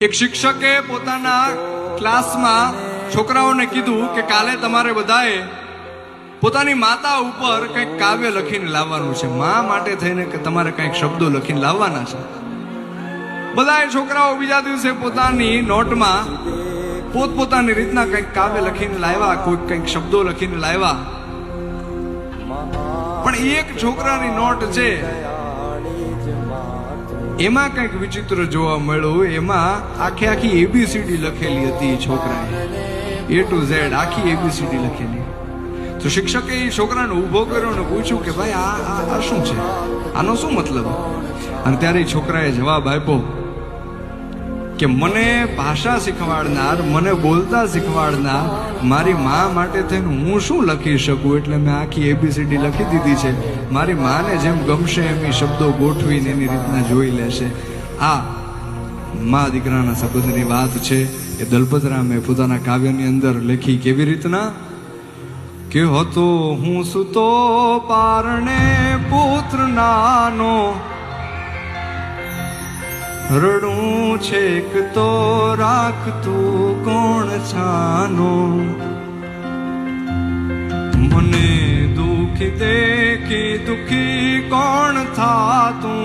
એક શિક્ષકે પોતાના ક્લાસમાં છોકરાઓને કીધું કે કાલે તમારે બધાએ પોતાની માતા ઉપર કંઈક કાવ્ય લખીને લાવવાનું છે, મા માટે થઈને કે તમારે કંઈક શબ્દો લખીને લાવવાના છે. બધાએ છોકરાઓ બીજા દિવસે પોતાની નોટમાં પોતપોતાની રીતના કંઈક કાવ્ય લખીને લાવ્યા, કોઈ કંઈક શબ્દો લખીને લાવ્યા. પણ એક છોકરાની નોટ છે એમાં કંઈક વિચિત્ર જોવા મળ્યું. એમાં આખી એબીસીડી લખેલી હતી. છોકરાએ A to Z આખી એબીસીડી લખેલી. તો શિક્ષકે એ છોકરાને ઊભો કર્યો અને પૂછ્યું કે ભાઈ આ શું છે, આનો શું મતલબ? અને ત્યારે છોકરાએ જવાબ આપ્યો કે મને ભાષા શીખવાડનાર, મને બોલતા શીખવાડનાર મારી મા માટે થઈને હું શું લખી શકું, એટલે મેં આખી એબીસીડી લખી દીધી છે. મારી માને જેમ ગમશે એમ એ શબ્દો ગોઠવીને એની રીતના જોઈ લેશે. આ મા દીકરાના સંબંધની વાત છે. એ દલપતરામે પોતાના કાવ્યની અંદર લખી. કેવી રીતના કે હતો હું સુતો પારણે પુત્ર નાનો, રડું છેક તો રાખતું કોણ છાનો, મને દુઃખી દેખી દુઃખી કોણ થાતું,